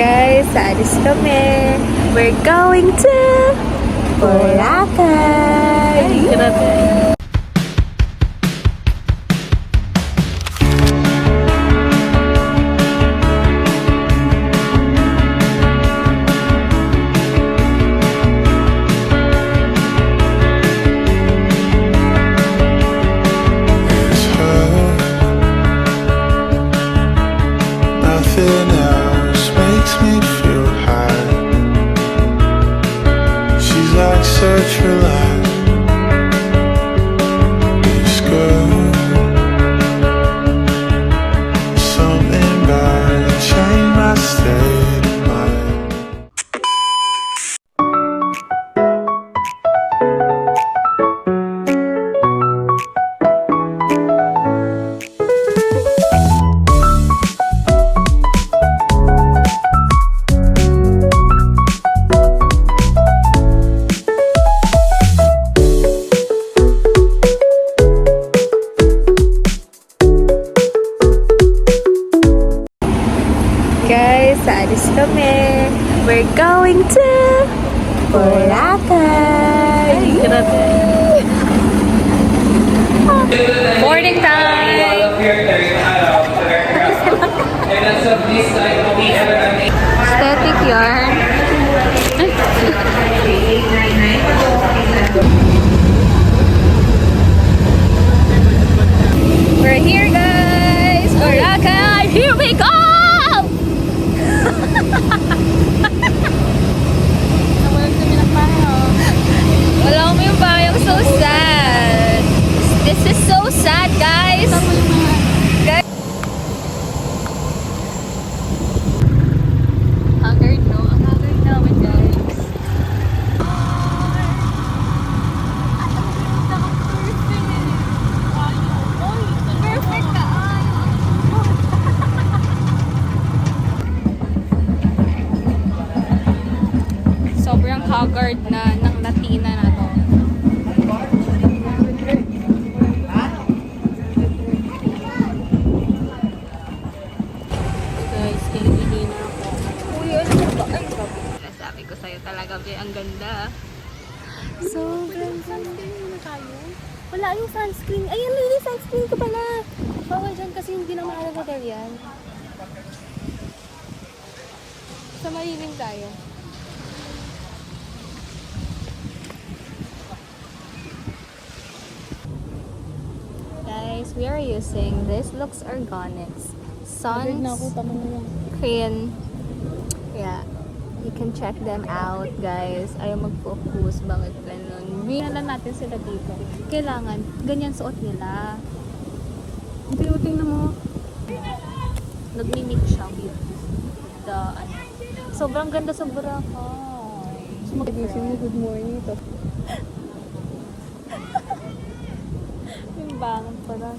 Guys, alis kami. We're going to Boracay. Ay, grabe. Nothing else makes me feel high. She's like such a light. It's good. Something about it changed my state of mind. Guys, alis kami. We're going to Boracay. Ay, grabe. Morning time! Static yarn. We're here, guys! Boracay! Here we go! Nawalan kami ng payo. Wala mo yung bayang so sad. This is so sad, guys. Guys. Haggard, no? Ang haggard namin, guys. Perfect ka. Sobrang haggard na ng Latina na to. Guys, kinigili na ako. Uy, ano ba? Ay, sabi ko sa'yo talaga, be, ang ganda. Sobrang sunscreen muna tayo. Wala yung sunscreen. Ayan, Lily, sunscreen ko pala. Bawal dyan kasi hindi na maalam hotel yan. Sa Marilin tayo. Guys, we are using this Lux Organics Agad na ako, Suns tama na yan. Cream. Yeah, you can check them out, guys. Ayaw mag-focus, bakit ganun? Tingnan natin sila dito. Kailangan, ganyan suot nila. Tingnan mo. Nag-mimic siya with the, ano. Sobrang ganda sa Boracay. Magising mo, good morning. Ito. Yung bangon pa lang.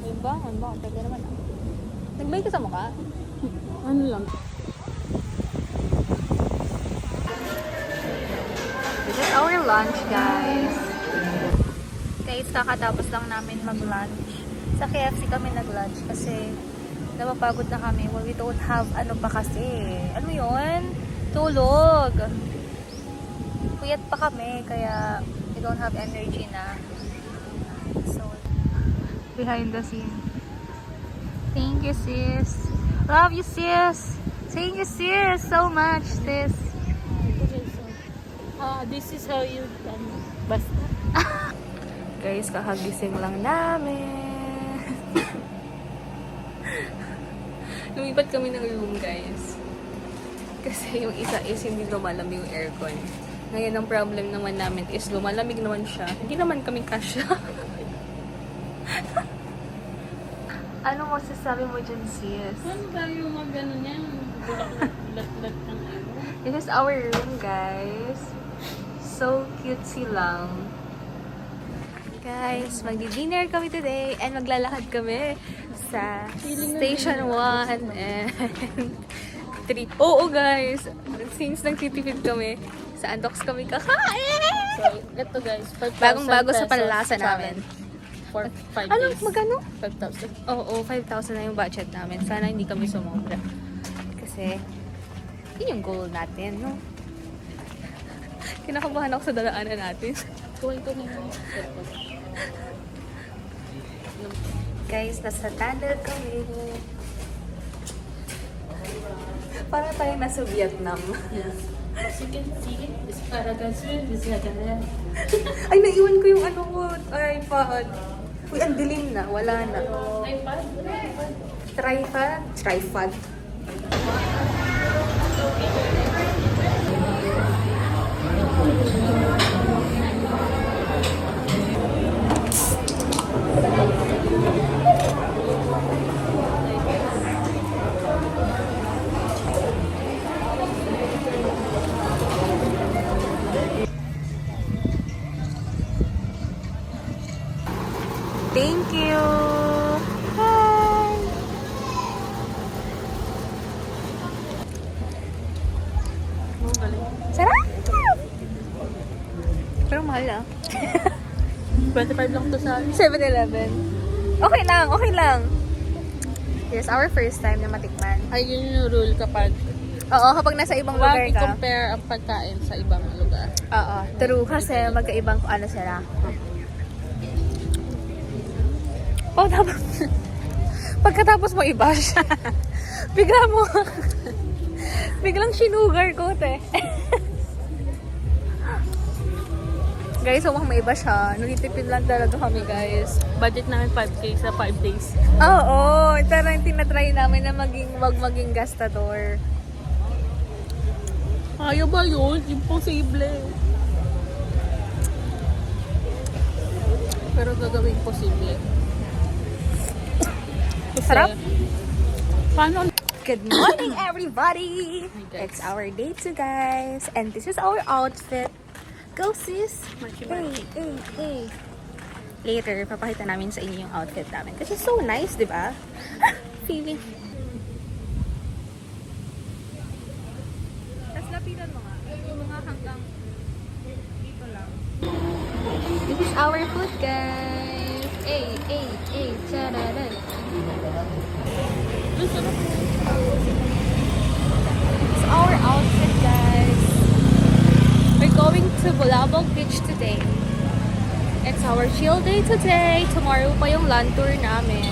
Yung bangon, bakit? Taga naman ah. Nagbay ka sa mukha? Ano lang? This is our lunch, guys. Guys, kakatapos lang namin mag-lunch. Sa KFC kami nag-lunch kasi napapagod na kami. Well, we don't have ano pa kasi. Ano yun? Tulog. Puyat pa kami kaya we don't have energy na. So, behind the scene. Thank you, sis. Love you, sis. Thank you, sis. So much, sis. This is how you done. Basta. Guys, kakagising lang namin. Lumipat kami ng room, guys. Kasi yung isa is hindi lumalamig yung aircon. Ngayon, ang problem naman namin is lumalamig naman siya. Hindi naman kami kasya. Ano masasabi mo dyan, sis? Ano ba yung mag-ano niya? Lat-lat ng ano? This is our room, guys. So cutesy lang. Guys, magdi-dinner kami today and maglalakad kami sa Station 1 and 3. Oo, guys. Since nagtitipid kami, sa Andox kami kakain. So, ito guys, 5,000 Bagong-bago sa pesos panlasa sa namin. For 5 Ano? days. Magkano? 5,000. Oo, 5,000 na yung budget namin. Sana hindi kami sumobra. Kasi, yun yung goal natin, no? Kinakabahan ako sa dadaanan natin. Kuhin ko na yung Guys, nasa tunnel kami. Para tayo nasa Vietnam. Yes. As you can see, this paragraphs is like a Ay, naiwan ko yung ano ko, iPad. Uy, ang dilim na. Wala na. iPad. Tripod? Tripod. Thank you. Hi. Oh, galing. Sarap! Pero mahal ah. 25 lang to sa 7-Eleven. Okay lang, okay lang. Yes, our first time na matikman. Ay, yun yung rule kapag Oo, kapag nasa ibang huwag lugar ka. i-compare ang pagkain sa ibang lugar. Oo, true. Kasi magkaibang ano sila. Oh, tapos, pagkatapos mo i-bash, biglang sinugar ko, te. Guys, huwag maibash ha. Nagtitipid lang talaga kami, guys. Budget namin 5K sa 5 days. Oo, tarang tinatry namin na wag maging gastador. Ayaw ba yun? Imposible. Pero gagawin posible. Kasi, Sarap. Paano? Good morning, everybody! Hi, guys. It's our day 2, guys. And this is our outfit. Go, sis! Hey. Later, papakita namin sa inyo yung outfit namin. Kasi so nice, di ba? Feeling. Tapos lapitan mo nga. Yung mga hanggang dito lang. This is our food, guys. Hey. Tararay. It's our outfit, guys. We're going to Bulabog Beach today. It's our chill day today. Tomorrow pa yung land tour namin.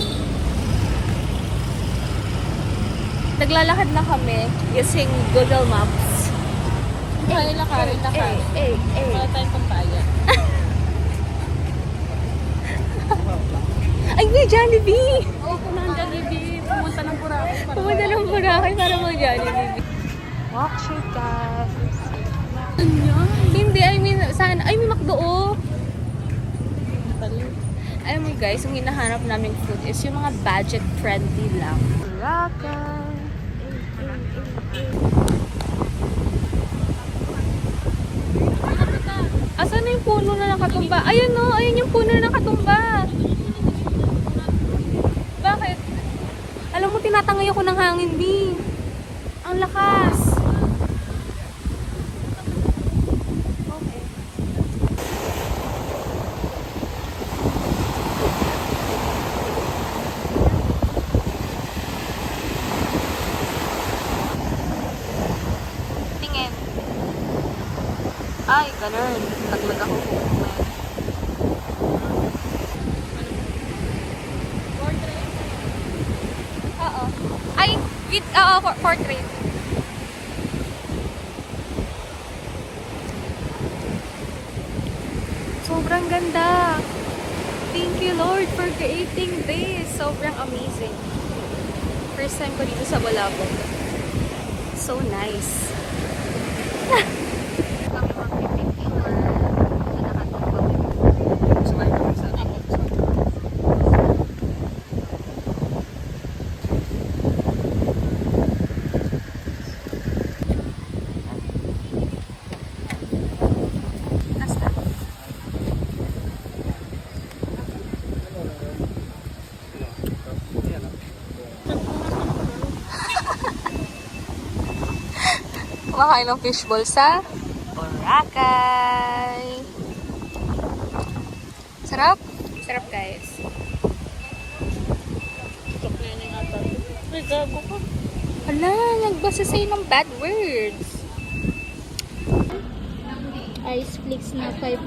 Naglalakad na kami using Google Maps. Kaya lakarin. Wala tayong pampayan. Ay, may Jollibee! Oo, punahan Jollibee. Pumunta ng Boracay. Pumunta ng Boracay para mag-Jollibee. Walk shake, guys. Hindi, I mean, may McDo, oh. Alam mo guys, yung hinahanap namin food is yung mga budget-friendly lang. Boracay. Asan na yung puno na nakatumba? Ayun no, ayun yung puno na nakatumba. Bakit? Alam mo, tinatangay ako ng hangin, di. Ang lakas. Okay. Tingin. Ay, ganun. Laglag ako po. Oo. Ay, portrait. Sobrang ganda. Thank you, Lord, for creating this. Sobrang amazing. First time ko dito sa Bulabog. So nice. Kami magpipicture sa nakatupag. Nasta. Kumakain ng fishball sa Boracay. Sarap? Sarap, guys. Gago ko. Hala, nagbasa sa'yo ng bad words. Ice flakes na 5%.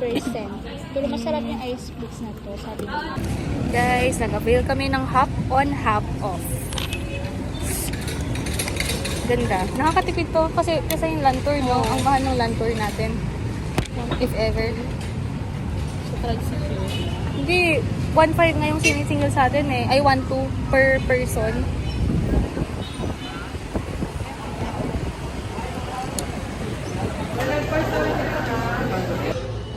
Pero masarap yung ice flakes na to, sabi ko. Guys, nag-avail kami ng half on, half off. Ganda. Nakakatipid to kasi yung land tour, no? Ang mahal ng land tour natin. If ever. Sa tricycle. Hindi, 1.5 nga yung sinisingle sa atin eh. Ay, 1.2 per person.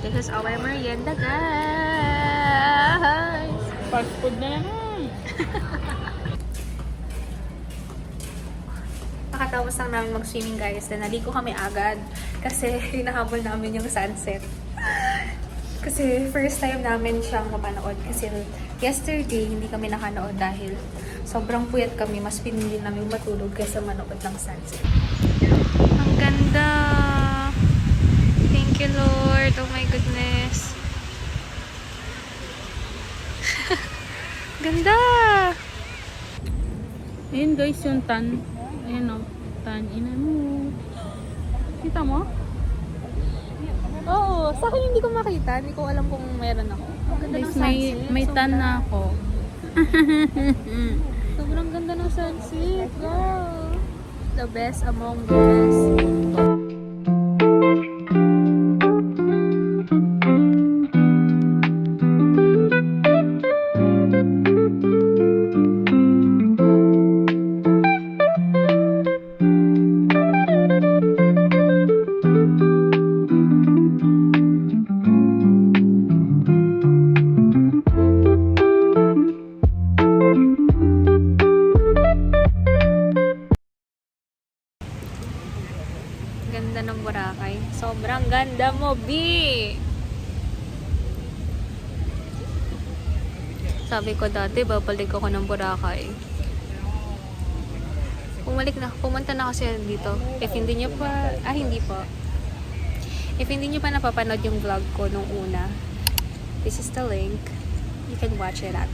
This is our merienda, guys. Fast food na naman. Nakatapos lang namin mag-swimming, guys. Na naligo kami agad. Kasi hinahabol namin yung sunset. Kasi first time namin siyang mapanood. Kasi yesterday, hindi kami nakanood dahil sobrang puyat kami. Mas pinili namin matulog kaysa manood ng sunset. Ang ganda! Thank you, Lord. Oh my goodness. Ganda! Ayun guys, yung tan. Ayan o. Tan. Ina mo. Kita mo? Oo. Sa akin hindi ko makita. Hindi ko alam kung meron ako. Ang ganda ng Guys, sunset. may tan na ako. Sobrang ganda ng sunset. Wow! The best among the best. Ganda ng Boracay. Sobrang ganda mo, B! Sabi ko dati, babalik ako ng Boracay. Pumunta na kasi dito. If hindi nyo pa, hindi po. If hindi nyo pa napapanood yung vlog ko nung una, this is the link. You can watch it at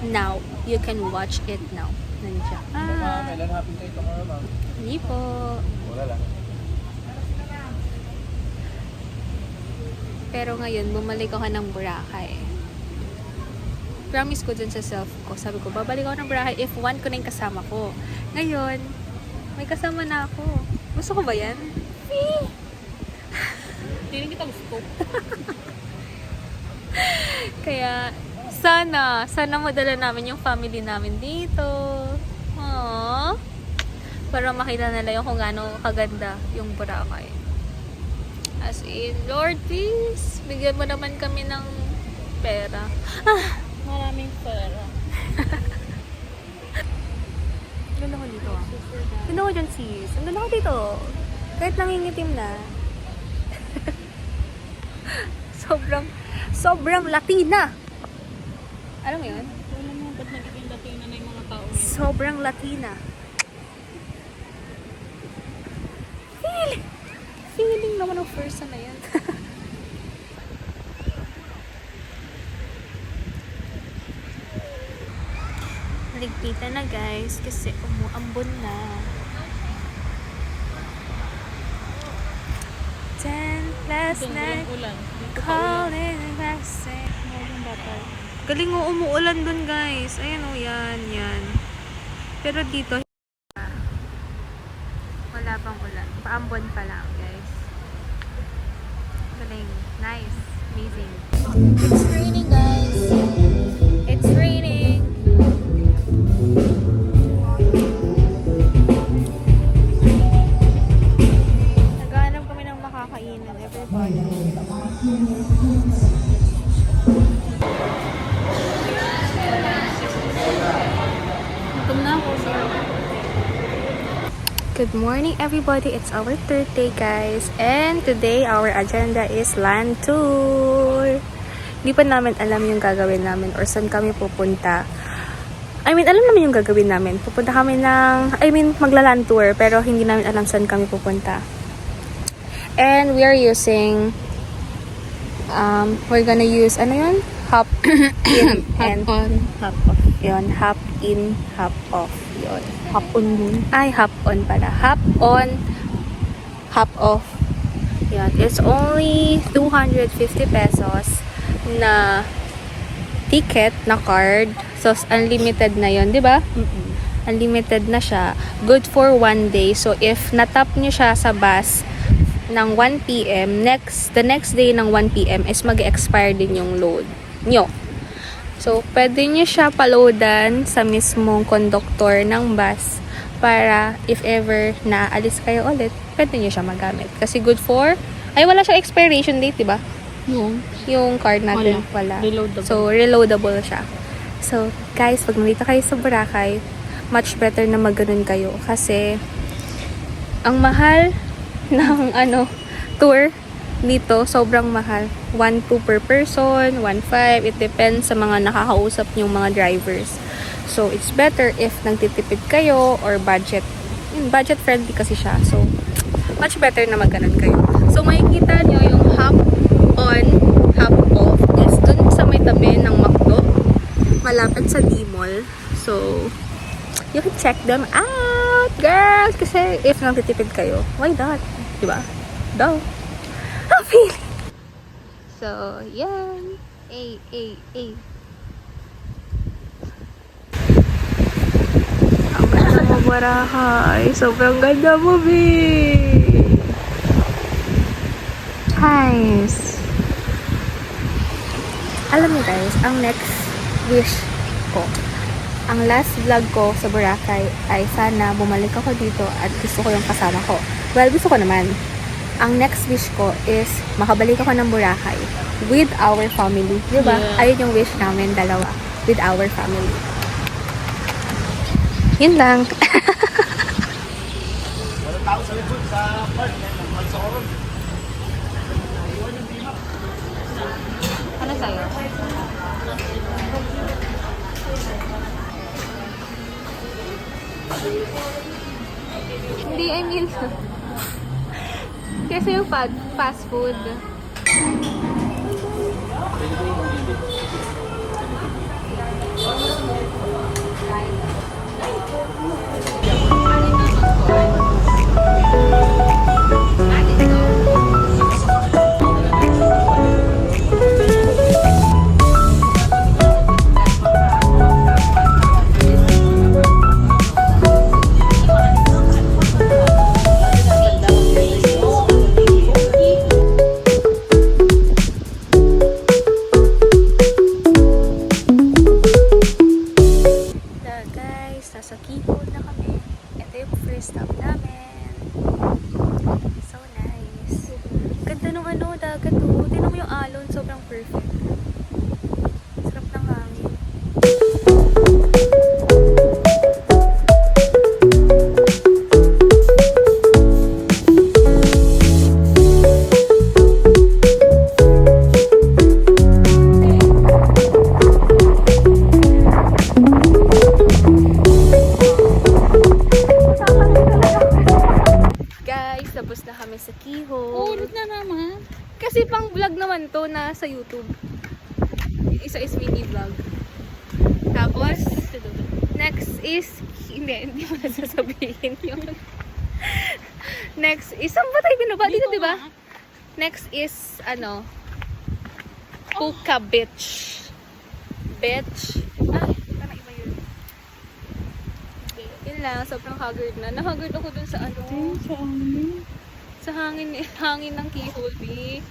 now. You can watch it now. Nandiyan. Kailan happy tayo tomorrow, ma'am? Hindi po. Wala lang. Pero ngayon, bumalik ako ng Boracay. Promise ko dun sa self ko. Sabi ko, babalik ako ng Boracay if one ko na yung kasama ko. Ngayon, may kasama na ako. Gusto ko ba yan? Hindi kita gusto. Kaya, sana madala namin yung family namin dito. Aww. Para makita nila yung kung gaano kaganda yung Boracay. As in, Lord, please, bigyan mo naman kami ng pera. Maraming pera. Ganda ko dito ah. Ganda ko dyan sis. Ang ganda ko dito. Kahit nangingitim na. sobrang Latina. Alam mo yun? Alam mo, ba't nagiging Latina na yung mga tao ngayon? Sobrang Latina. Feeling naman ng person na yan. Ligpitan na guys kasi umuambon na. 10 last Ito, night ulan. calling back saying galing o umuulan dun guys. Ayan o, yan. Pero dito wala pang ulan. Paambon pa lang guys. Galing. Nice. Amazing. It's raining guys. It's raining. Naghahanap kami ng makakainan. Everybody. Gutom na ako, sorry. Good morning everybody, it's our third day guys, and today our agenda is land tour. Hindi pa namin alam yung gagawin namin or saan kami pupunta. Alam namin yung gagawin namin. Pupunta kami magla-land tour pero hindi namin alam saan kami pupunta. And we are using we're gonna use hop in and Hop on, hop off. yun, hop in, hop off yun. Hop on dun. Ay, hop on pala. Hop on, hop off. Yan. It's only 250 pesos na ticket, na card. So, unlimited na yon, di ba? Unlimited na siya. Good for 1 day. So, if natap nyo siya sa bus ng 1 p.m., the next day ng 1 p.m. is mag-expire din yung load nyo. So, pwede nyo siya paloadan sa mismong conductor ng bus para if ever na alis kayo ulit, pwede nyo siya magamit. Kasi good for, wala siyang expiration date, diba? Yung card natin, wala. Reloadable. So, reloadable siya. So, guys, pag nandito kayo sa Boracay, much better na mag-ganun kayo. Kasi, ang mahal ng tour dito, sobrang mahal. 1,200 per person, 1,500. It depends sa mga nakakausap yung mga drivers. So, it's better if nagtitipid kayo or budget friendly kasi siya. So, much better na mag-ganun kayo. So, makikita nyo yung hop on, hop off is dun sa may tabi ng McDo, malapit sa D-Mall. So, you can check them out, girls! Kasi if nagtitipid kayo, why not? Diba? Daw. Ang feeling. So, yan. Ang ganda mo, Boracay. Sobrang ganda mo, babe. Guys. Alam niyo, guys, ang next wish ko, ang last vlog ko sa Boracay ay sana bumalik ako dito at gusto ko yung kasama ko. Well, gusto ko naman. Ang next wish ko is makabalik ako ng Boracay with our family. Diba? Yeah. Ayun yung wish namin, dalawa. With our family. Yun lang. Ano sa'yo? Hindi, I mean, kasi yung fast food. Nasa Kihol na kami. Ito yung first stop namin. So nice. Ganda nung dagat oh. Tingnan mo yung alon, sobrang perfect. Sarap ng hangin. Tapos na kami sa Kihol. Ulit na naman. Kasi pang vlog naman to na sa YouTube. Isa is mini vlog. Tapos, next is, hindi mo na sasabihin yun. Next is, saan ba tayo binaba? Dito, di ba? Next is, Puka Beach. Beach. Ay, parang iba yun. Yun lang, sobrang haggard na. Nahaggard ako dun sa sa hangin ng Kihol, B.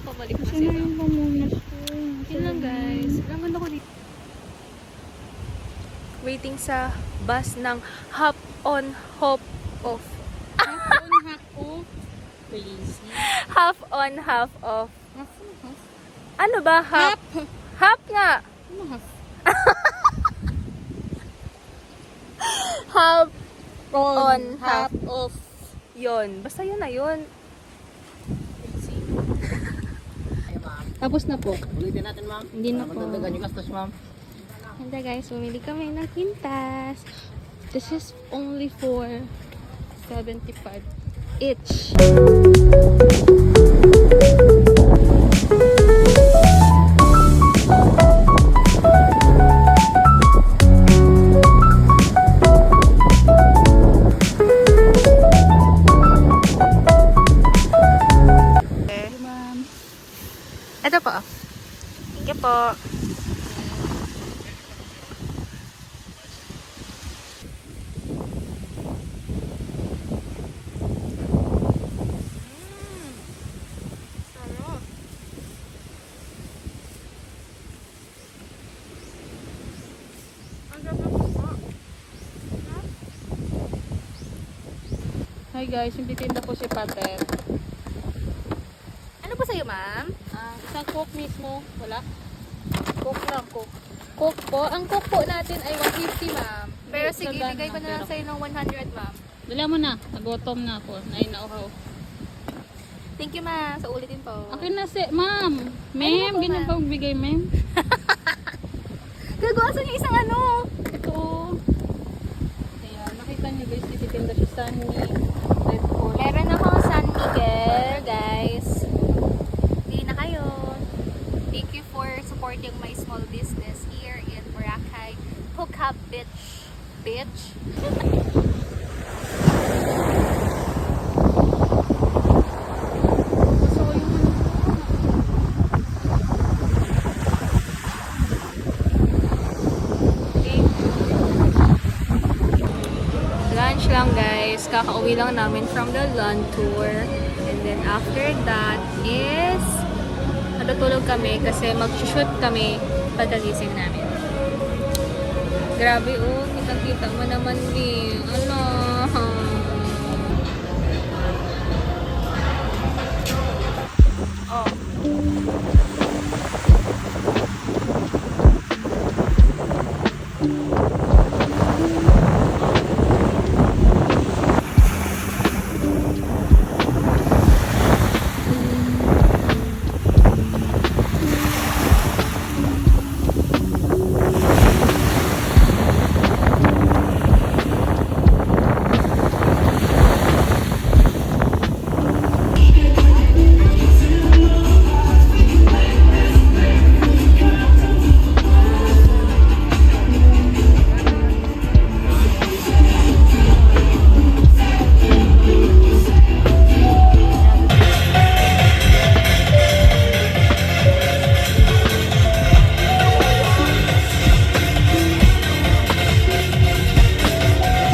Pabalik na sila. Yun lang, guys. Ang ganda ko dito. Waiting sa bus ng hop on, hop off. Half off. Lazy. Half on, half off. Ano ba? Hop? Hop nga. Hop on, half off. Yun. Basta yun na yun. Tapos na po. Ulitin natin, ma'am. Hindi na po. Magdagdagan yung gastos, ma'am. Handa guys, bumili kami ng quintas. This is only for 75 each. Hi guys, yung titinda po si Pater. Ano po sa'yo, ma'am? Isang coke mismo, wala? Coke lang, Coke. Coke po. Ang Coke po natin ay 150, ma'am. Pero Hindi, sige, sandaan bigay ko lang, na lang pero- sa'yo ng 100, ma'am. Dala mo na, nagutom na ako. Nauhaw. Thank you, ma'am. Sa ulitin po. Akin na si, ma'am. Ma'am, po, ganyan ma'am? pa magbigay, ma'am. Gagawasan yung isang ano. Ito. Ayan, nakita niyo guys, tititinda siya sa ni Red Bull. Meron akong San Miguel, guys. Hindi na kayo. Thank you for supporting my small business here in Boracay. Hook up, bitch. Bitch. Gusto ko yung Lunch lang, guys. Kakauwi lang namin from the land tour. And then after that is natutulog kami kasi mag-shoot kami pagkagising namin. Grabe, oh. Kitang-kita mo naman, eh. Ano? Oh.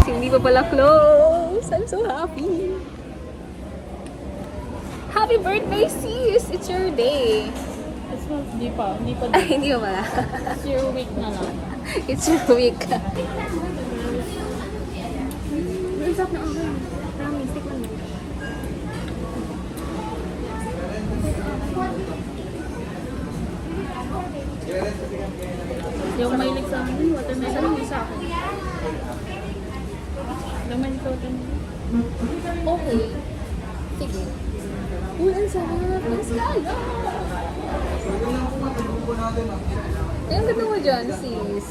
Hindi pa pala close. I'm so happy. Happy birthday, sis! It's your day. Hindi pa Ay, hindi pa pala. It's your week na lang. It's your week. Yung mahilig sa akin, watermelon yung isa ako. Laman ito, Okay. Sige. Uy, ang sarap. Ang sala. Ay, ang ganda mo dyan, sis.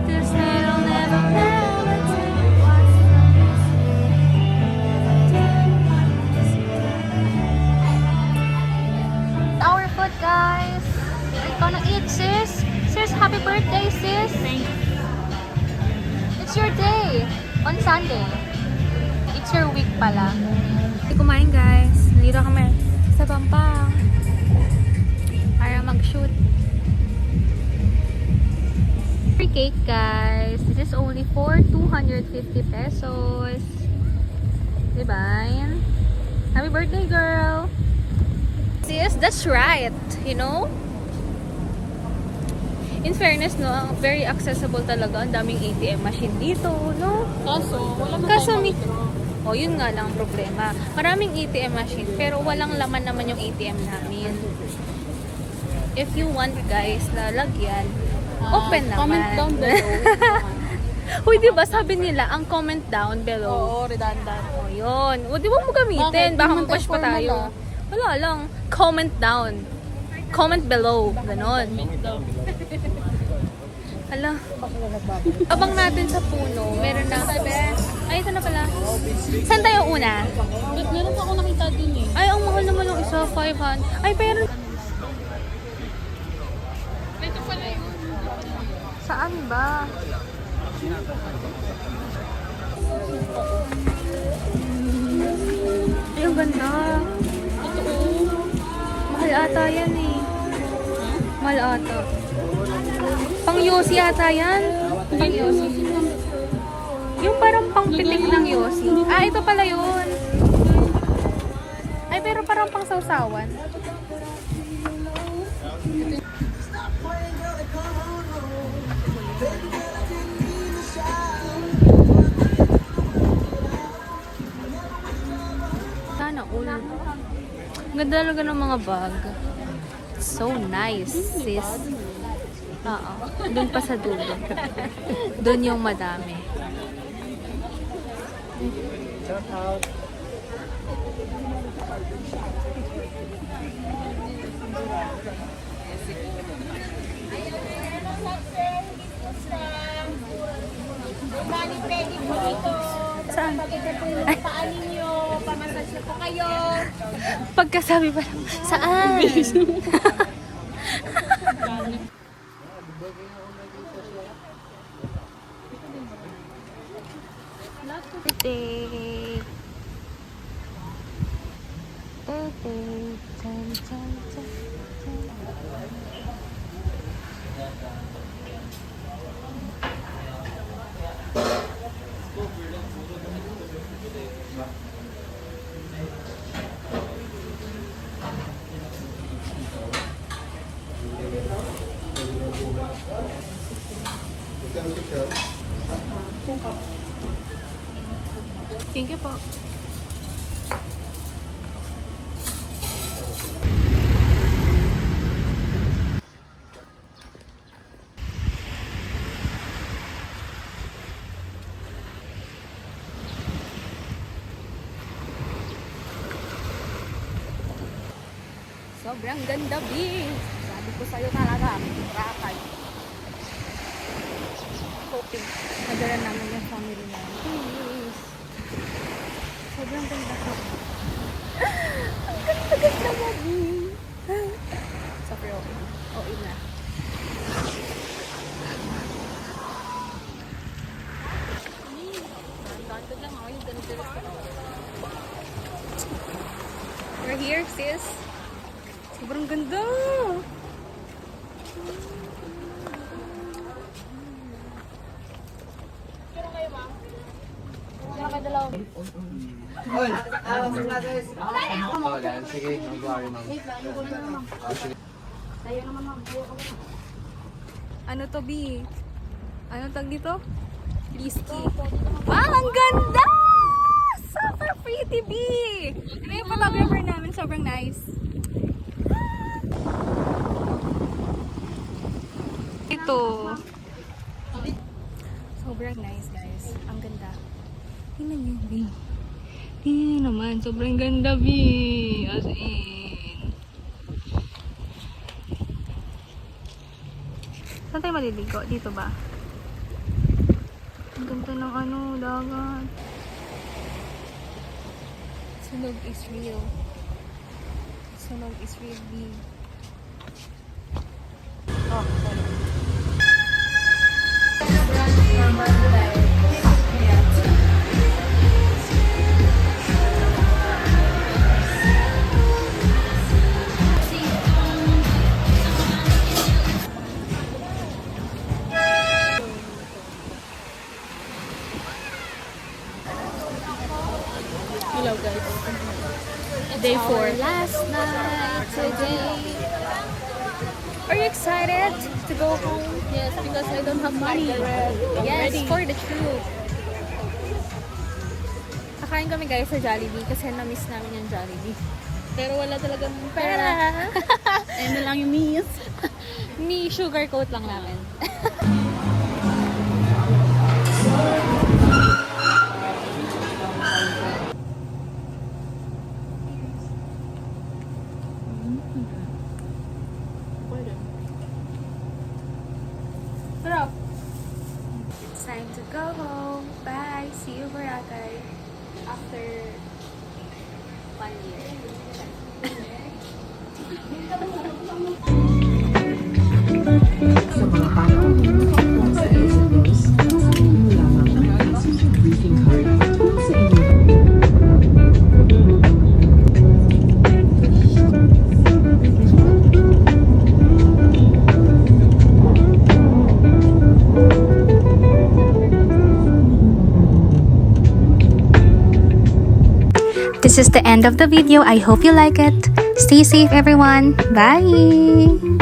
This little never our food, guys. We're gonna eat, sis. Sis, happy birthday, sis. It's your day on Sunday. It's your week pala. Kumain, guys. Nandito kami sa Pampang para mag-shoot. Free cake, guys. This is only for 250 pesos. Diba? Happy birthday, girl. Yes, that's right. You know? In fairness, no, very accessible talaga. Ang daming ATM machine dito, no? Kaso, wala na Kaso, tayong mi- oh, yun nga lang ang problema. Maraming ATM machine, pero walang laman naman yung ATM namin. If you want, guys, na lagyan, open naman. Comment down below. Uy, di ba sabi nila, ang comment down below. Oo, redundant. Oh, yun. O, di ba mo gamitin? Bakit? Baka Hindi mag-push pa tayo tayo. formal, Wala lang. Comment down. Comment below. Ganon. Comment down. Hala. Abang natin sa puno. Meron na. Ay, ito na pala. Saan tayo una? Meron pa ako nakita din eh. Ay, ang mahal naman ng isa. 500. Ay, pero... Ito pala yun. Saan ba? Ay, ang ganda. Ito oh. Mahal ata yan eh. Mahal ata. Pang Yossi ata yan. Pang Yossi. Yung parang pangpitik ng yosi. Ah, ito pala yun. Ay, pero parang pang sausawan. Sana all. Ganda talaga ng mga bag. So nice, sis. Oo. Doon pa sa dulo. Doon yung madami. Shout out. Saan? Paan ninyo, pamasage na po kayo. Pagkasabi pa lang, saan? Titik. Titik. Chan, chan, chan, chan. Thank you po. Sobrang ganda, B. Sabi ko sa'yo talaga, rakay. Hoping madala namin yung family namin. Please. Sobrang ganda ko. Ang ganda-ganda mo, B. Sobrang okay. Okay na. We're here, sis. Sobrang ganda! Sige, mag-worry, ma'am. Ano to, B? Ano tag dito? Risky. Wow, ang ganda! Super pretty, B! Ito yung photographer namin. Sobrang nice. Ito. Sobrang nice, guys. Ang ganda. Tingnan niyo, B. Tingnan niyo naman. Sobrang ganda, B. As in. Saan tayo maliligo? Dito ba? Ang ganda ng ano, dagat. Sunog is real. Sunog is real, B. Oh, sorry. Hello guys. Day 4. Last night today. Are you excited to go home? Yes, because I don't have money. Yes, for the truth. Kakain kami guys sa Jollibee kasi na-miss namin yung Jollibee. Pero wala talagang Pera! Ayun na lang yung miss. Ni sugar coat lang namin. Sarap. It's time to go home. Bye! See you, Boracay. After 1 year. Sa mga panahon kung sa SMS, sasabihin mo lamang ang message greeting card tungkol sa inyo. this is the end of the video. I hope you like it. Stay safe, everyone. Bye!